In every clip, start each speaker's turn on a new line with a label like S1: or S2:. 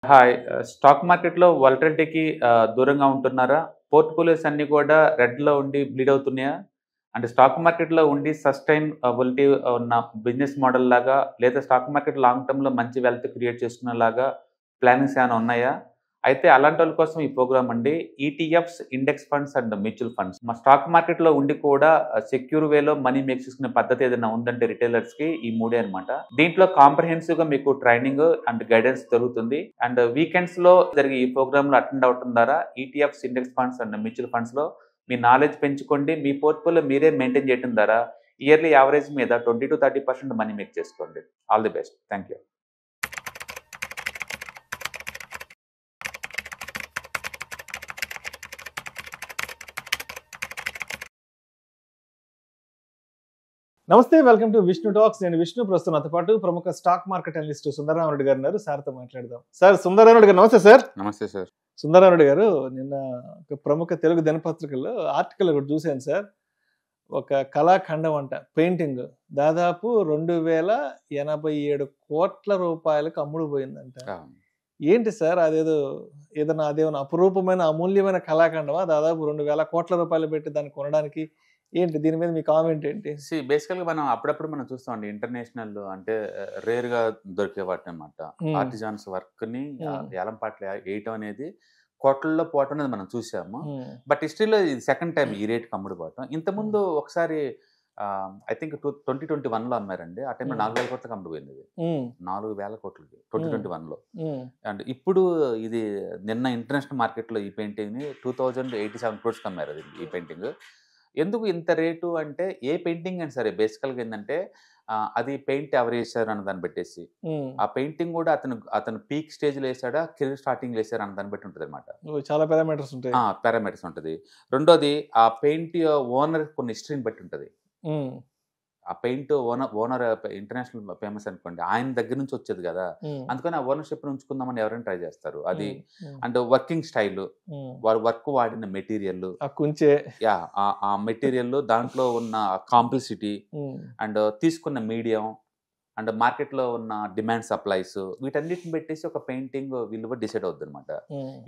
S1: Hi. Stock మార్కెట్‌లో వాలటిలిటీకి దూరంగా ఉంటున్నారా? పోర్ట్‌ఫోలియోస్ అన్నీ కూడా రెడ్‌లో ఉండి బ్లీడ్ అవుతున్నాయా? అంటే స్టాక్ మార్కెట్‌లో ఉండి సస్టైనబిలిటీ ఉన్న బిజినెస్ మోడల్ లాగా లేదా స్టాక్ మార్కెట్ లాంగ్ టర్మ్‌లో మంచి వెల్త్ క్రియేట్ చేసుకునేలాగా ప్లానింగ్స్ ఏమైనా ఉన్నాయా? అయితే అలాంటోళ్ళ కోసం ఈ ప్రోగ్రామ్ అండి. ETFs, index funds and mutual funds. మా స్టాక్ మార్కెట్‌లో ఉండి కూడా సెక్యూర్ వేలో మనీ మేక్ చేసుకునే పద్ధతి ఏదైనా ఉందంటే రిటైలర్స్‌కి ఈ మూడే అన్నమాట. దీంట్లో కాంప్రహెన్సివ్‌గా మీకు ట్రైనింగ్ అండ్ గైడెన్స్ దొరుకుతుంది. అండ్ వీకెండ్స్‌లో జరిగే ఈ ప్రోగ్రామ్‌లో అటెండ్ అవ్వటం ద్వారా ETFs, index funds and mutual ఫండ్స్‌లో మీ నాలెడ్జ్ పెంచుకోండి. మీ పోర్ట్‌ఫోలియో మీరే మెయింటైన్ చేయడం ద్వారా ఇయర్లీ యావరేజ్ మీద 20-30% మనీ మేక్ చేసుకోండి. All the best. Thank you.
S2: నమస్తే, వెల్కమ్ టు విష్ణు టాక్స్. నేను విష్ణు. ప్రస్తుతం నాతో పాటు ప్రముఖ స్టాక్ మార్కెట్ అనలిస్ట్ సుందరరామరెడ్డి గారు ఉన్నారు. సార్తో మాట్లాడదాం. సార్, సుందరరామరెడ్డి గారు నమస్తే సార్.
S1: నమస్తే సార్.
S2: సుందరరామరెడ్డి గారు, నిన్న ఒక ప్రముఖ తెలుగు దినపత్రికల్లో ఆర్టికల్ ఒకటి చూశాను సార్. ఒక కళాఖండం అంట, పెయింటింగ్ దాదాపు 2087 కోట్ల రూపాయలకు అమ్ముడు పోయిందంట. ఏంటి సార్ అదేమన్నా అపురూపమైన అమూల్యమైన కళాఖండమా? దాదాపు 2000 కోట్ల రూపాయలు పెట్టి దాన్ని కొనడానికి ఏంటి? దీని మీద మీ కామెంట్ ఏంటి?
S1: బేసికల్‌గా మనం అప్పుడప్పుడు చూస్తామండి. ఇంటర్నేషనల్ అంటే రేర్‌గా దొరికే వాటినన్నమాట. ఆర్టిజాన్స్ వర్క్‌ని ఏలం పాటలు ఏయటం అనేది కోట్లల్లో పోవటం అనేది మనం చూసాము. బట్ హిస్టరీలో ఇది సెకండ్ టైం ఈ రేట్‌కి అమ్ముడు పోవటం. ఇంతకుముందు ఒకసారి ఐ థింక్ 2021లో అమ్మారండి. ఆ టైంలో 4000 కోట్లకి అమ్ముడు పోయింది ఇది. 4000 కోట్లకి 2021లో. అండ్ ఇప్పుడు ఇది నిన్న ఇంటర్నేషనల్ మార్కెట్‌లో ఈ పెయింటింగ్‌ని 2087 క్రోర్స్‌కి అమ్మారు అది ఈ పెయింటింగ్. ఎందుకు ఇంత రేటు అంటే ఏ పెయింటింగ్ అయినా సరే బేసికల్‌గా ఏందంటే అది పెయింట్ ఎవరు ఏసారు అన్న దాన్ని బట్టేసి. ఆ పెయింటింగ్ కూడా అతను పీక్ స్టేజ్‌లో ఏసాడా, కెరీర్ స్టార్టింగ్‌లో ఏసారా అన్న దాన్ని బట్టి ఉంటదన్నమాట.
S2: చాలా పారామీటర్స్ ఉంటాయి.
S1: పారామీటర్స్ ఉంటది. రెండోది ఆ పెయింట్ ఓనర్ కొన్ని హిస్టరీని బట్టి ఉంటది. ఆ పెయింట్ ఓనర్ ఇంటర్నేషనల్ ఫేమస్ అనుకోండి. ఆయన దగ్గర నుంచి వచ్చేది కదా! అందుకని ఆ ఓనర్‌షిప్‌ని ఉంచుకుందామని ఎవరైనా ట్రై చేస్తారు. అది అండ్ వర్కింగ్ స్టైల్, వారు వాడిన మెటీరియల్, ఆ మెటీరియల్ దాంట్లో ఉన్న కాంప్లిసిటీ అండ్ తీసుకున్న మీడియం అండ్ మార్కెట్‌లో ఉన్న డిమాండ్ సప్లైస్ వీటన్నిటిని పెట్టేసి ఒక పెయింటింగ్ విలువ డిసైడ్ అవుద్దనమాట.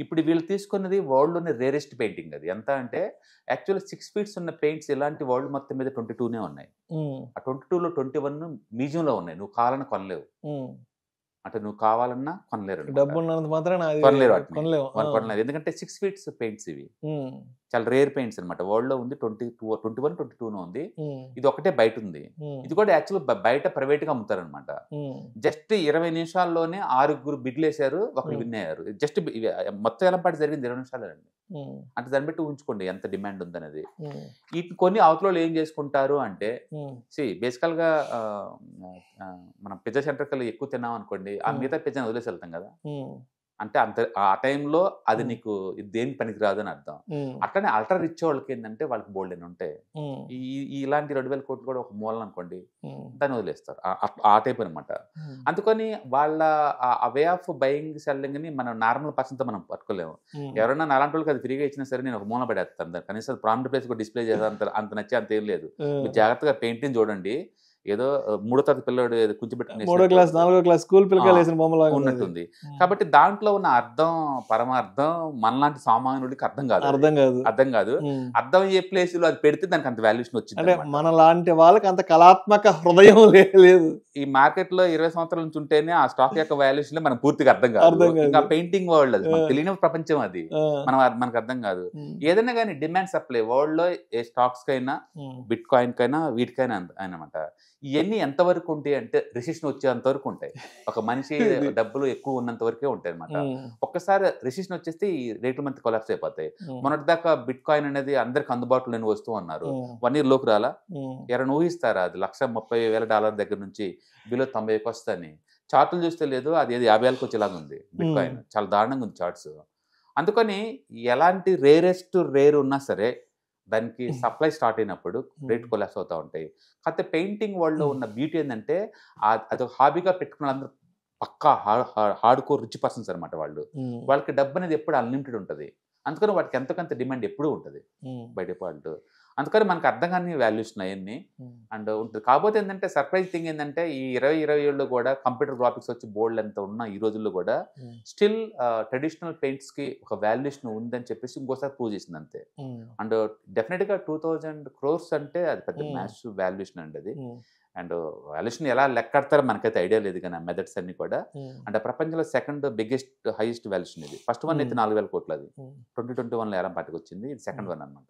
S1: ఇప్పుడు వీళ్ళు తీసుకున్నది వరల్డ్‌లోనే రేరెస్ట్ పెయింటింగ్ అది. ఎంత అంటే యాక్చువల్లీ 6 ఫీట్స్ ఉన్న పెయింట్స్ ఇలాంటి వరల్డ్ మొత్తం మీద 22నే ఉన్నాయి. ఆ 22లో 21 మ్యూజియంలో ఉన్నాయి. నువ్వు కావాలన్నా కొనలేవు. అంటే నువ్వు కావాలన్నా కొనలేరు.
S2: డబ్బున్నంత మాత్రాన
S1: కొనలేరు వాటిని.
S2: కొనలేము.
S1: కొనలేరు. ఎందుకంటే 6 ఫీట్స్ పెయింట్స్ ఇవి. చాలా రేర్ పెయింట్స్ అన్నమాట. వరల్డ్‌లో ఉంది 21, 22 ఉంది. ఇది ఒకటే బయట ఉంది. ఇది కూడా యాక్చువల్‌గా బయట ప్రైవేట్‌గా అమ్ముతారన్నమాట. జస్ట్ 20 నిమిషాల్లోనే 6 బిడ్లేశారు. ఒకరు విన్ అయ్యారు. జస్ట్ మొత్తం ఏలంపాట జరిగింది 20 నిమిషాలేనండి. అంటే దాన్ని బట్టి ఊహించుకోండి ఎంత డిమాండ్ ఉందనేది. వీటిని కొన్ని అవతలోళ్ళు ఏం చేసుకుంటారు అంటే బేసికల్‌గా మనం పిజ్జా సెంటర్‌కెళ్ళి ఎక్కువ తిన్నాం అనుకోండి, ఆ మిగతా పిజ్జాని వదిలేసి వెళ్తాం కదా! అంటే ఆ టైంలో అది నీకు దేనికి పనికిరాదు అని అర్థం. అట్లనే అల్ట్రా రిచ్ వాళ్ళకి ఏంటంటే వాళ్ళకి బోల్డెన్ని ఉంటాయి. ఇలాంటి 2000 కోట్లు కూడా ఒక మూలన అనుకోండి, దాన్ని వదిలేస్తారు. ఆ టైప్ అనమాట. అందుకని వాళ్ళ ఆ వే ఆఫ్ బయింగ్ సెల్లింగ్‌ని మనం నార్మల్ పర్సన్‌తో మనం పట్టుకోలేము. ఎవరైనా నాలాంటి వాళ్ళకి అది ఫ్రీగా ఇచ్చినా సరే నేను ఒక మూలన పడేస్తాను. కనీసం ప్రామినెంట్ ప్లేస్ కూడా డిస్ప్లే చేసే అంత నచ్చే అంత ఏం లేదు. మీరు జాగ్రత్తగా పెయింటింగ్ చూడండి. ఏదో మూడో తరగతి పిల్లోడు కూర్చోబెట్టుకుని
S2: 3వ క్లాస్ 4వ క్లాస్ స్కూల్ పిల్లకాయలు వేసిన బొమ్మలాగా
S1: ఉన్నట్టుంది. కాబట్టి దాంట్లో ఉన్న అర్థం, పరమార్థం మనలాంటి సామాన్యుడికి అర్థం కాదు. అర్థం అయ్యే ప్లేస్‌లో అది పెడితే దానికి అంత వాల్యుయేషన్ వచ్చింది.
S2: అంటే మనలాంటి వాళ్ళకి అంత కళాత్మక హృదయం లేదు.
S1: ఈ మార్కెట్‌లో 20 సంవత్సరాల నుంచి ఉంటేనే ఆ స్టాక్ యొక్క వాల్యుయేషన్ మనకు పూర్తిగా అర్థం కాదు. ఇంకా పెయింటింగ్ వరల్డ్ అది మనకు తెలియని ప్రపంచం అది. మనకు అర్థం కాదు. ఏదైనా కానీ డిమాండ్ సప్లై వరల్డ్‌లో ఏ స్టాక్స్ కైనా, బిట్ కాయిన్ కైనా వీటికైనా అన్నమాట. ఇవన్నీ ఎంతవరకు ఉంటాయి అంటే రిసెషన్ వచ్చేంత వరకు ఉంటాయి. ఒక మనిషి డబ్బులు ఎక్కువ ఉన్నంత వరకే ఉంటాయి అనమాట. ఒక్కసారి రిసెషన్ వచ్చేస్తే ఈ రేట్లు మంది కొలాప్స్ అయిపోతాయి. మొన్నటిదాకా బిట్ కాయిన్ అనేది అందరికి అందుబాటులో లేని వస్తువు అన్నారు. 1 ఇయర్ లోకి రాలా? ఎవరైనా ఊహిస్తారా అది $130,000 దగ్గర నుంచి బిలో 90కి వస్తుందని? చార్టులు చూస్తే లేదు, అది 50,000కి వచ్చేలాగా ఉంది బిట్ కాయిన్. చాలా దారుణంగా ఉంది చార్ట్స్. అందుకని ఎలాంటి రేర్ ఉన్నా సరే దానికి సప్లై స్టార్ట్ అయినప్పుడు రేట్ కొలాప్స్ అవుతూ ఉంటాయి. కాకపోతే పెయింటింగ్ వరల్డ్‌లో ఉన్న బ్యూటీ ఏంటంటే అదొక హాబీగా పెట్టుకున్న అందరూ పక్కా హార్డ్ కోర్ రిచ్ పర్సన్స్ అనమాట వాళ్ళు. వాళ్ళకి డబ్బు అనేది ఎప్పుడు అన్లిమిటెడ్ ఉంటుంది. అందుకని వాటికి ఎంతో కొంత డిమాండ్ ఎప్పుడూ ఉంటుంది బై డిఫాల్ట్. అందుకని మనకు అర్థం కాని వాల్యుయేషన్ అవన్నీ అండ్ ఉంటుంది. కాకపోతే ఏంటంటే సర్ప్రైజ్ థింగ్ ఏంటంటే ఈ 20-27లో కూడా కంప్యూటర్ గ్రాఫిక్స్ వచ్చి బోర్డు ఎంత ఉన్నా ఈ రోజుల్లో కూడా స్టిల్ ట్రెడిషనల్ పెయింట్స్ కి ఒక వాల్యుయేషన్ ఉందని చెప్పేసి ఇంకోసారి ప్రూవ్ చేసింది అంతే. అండ్ డెఫినెట్ గా 2000 crores అంటే అది పెద్ద మ్యాసివ్ వాల్యుయేషన్ అండి అది. అండ్ వాల్యుయేషన్ ఎలా లెక్కడతారో మనకైతే ఐడియా లేదు కానీ మెథడ్స్ అన్ని కూడా. అంటే ప్రపంచంలో సెకండ్ బిగ్గెస్ట్ హైయెస్ట్ వాల్యుయేషన్ ఇది. ఫస్ట్ వన్ అయితే 4000 కోట్లు, అది 2021లో ఏలం పాటికి వచ్చింది. ఇది సెకండ్ వన్ అనమాట.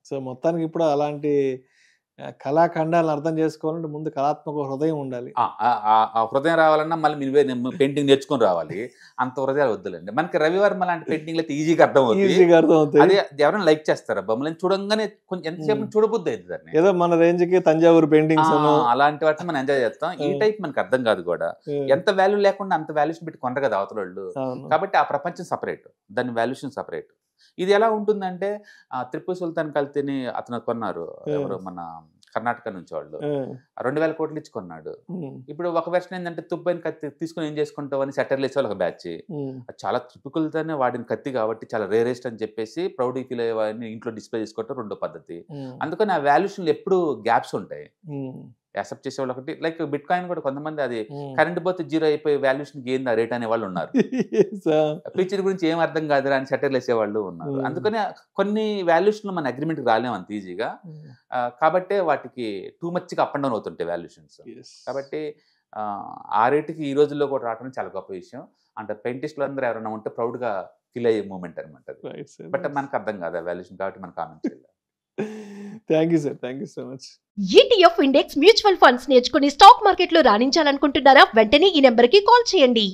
S2: సో మొత్తానికి ఇప్పుడు అలాంటి కళాఖండాలను అర్థం చేసుకోవాలంటే ముందు కళాత్మక హృదయం ఉండాలి.
S1: ఆ హృదయం రావాలన్నా మళ్ళీ మీరు పెయింటింగ్ నేర్చుకొని రావాలి. అంత హృదయాలు వద్దులండి. మనకి రవివర్మ లాంటి పెయింటింగ్లు అయితే ఈజీగా అర్థమవుతుంది. అదే ఎవరైనా లైక్ చేస్తారా బొమ్మలని చూడంగానే కొంచెం ఎంతసేపు చూడబుద్ది అవుతుంది దాన్ని.
S2: ఏదో మన రేంజ్ కి తంజావూరు పెయింటింగ్స్
S1: అలాంటి వాటిని మనం ఎంజాయ్ చేస్తాం. ఈ టైప్ మనకి అర్థం కాదు కూడా. ఎంత వాల్యూ లేకుండా అంత వాల్యూషన్ పెట్టి కొనరు కదా అవతల వాళ్ళు. కాబట్టి ఆ ప్రపంచం సపరేట్, దాని వాల్యూషన్ సపరేట్. ఇది ఎలా ఉంటుందంటే టిప్పు సుల్తాన్ కల్తీని అతను కొన్నారు ఎవరు మన కర్ణాటక నుంచి వాళ్ళు 2000 కోట్లు ఇచ్చి కొన్నాడు. ఇప్పుడు ఒక వెర్షన్ ఏంటంటే తుప్పైన కత్తి తీసుకుని ఏం చేసుకుంటావు అని సెటర్లు వేసే ఒక బ్యాచ్. చాలా టిపికల్తోనే వాడిన కత్తి కాబట్టి చాలా రేరెస్ట్ అని చెప్పేసి ప్రౌడ్ ఫీల్ అయ్యేవాడిని ఇంట్లో డిస్ప్లే చేసుకోవటం రెండో పద్ధతి. అందుకని ఆ వాల్యుయేషన్ ఎప్పుడు గ్యాప్స్ ఉంటాయి. యాక్సెప్ట్ చేసే వాళ్ళు ఒకటి, లైక్ బిట్ కాయిన్ కూడా కొంతమంది అది కరెంట్ పోతే జీరో అయిపోయి వాల్యుయేషన్ ఏంది ఆ రేట్ అనే వాళ్ళు ఉన్నారు. ఫ్యూచర్ గురించి ఏం అర్థం కాదు అని షట్టర్లు వేసే వాళ్ళు ఉన్నారు. అందుకని కొన్ని వాల్యుయేషన్ మన అగ్రిమెంట్ రాలేము అంత ఈజీగా. కాబట్టే వాటికి టూ మచ్గా అప్ అండ్ డౌన్ అవుతుంటాయి వాల్యుయేషన్స్. కాబట్టి ఆ రేటుకి ఈ రోజుల్లో కూడా రావడం చాలా గొప్ప విషయం. అంటే పెయింటిస్టులు అందరూ ఎవరైనా ఉంటే ప్రౌడ్గా ఫీల్ అయ్యే మూమెంట్ అనమాట అది. బట్ మనకు అర్థం కాదు ఆ వాల్యుయేషన్ కాబట్టి మనం కామెంట్ చేయాలి.
S2: Thank you sir, thank you so much.
S3: ETF index mutual funds నేర్చుకుని స్టాక్ మార్కెట్లో రాణించాలనుకుంటున్నారా? వెంటనే ఈ నెంబర్కి కాల్ చేయండి.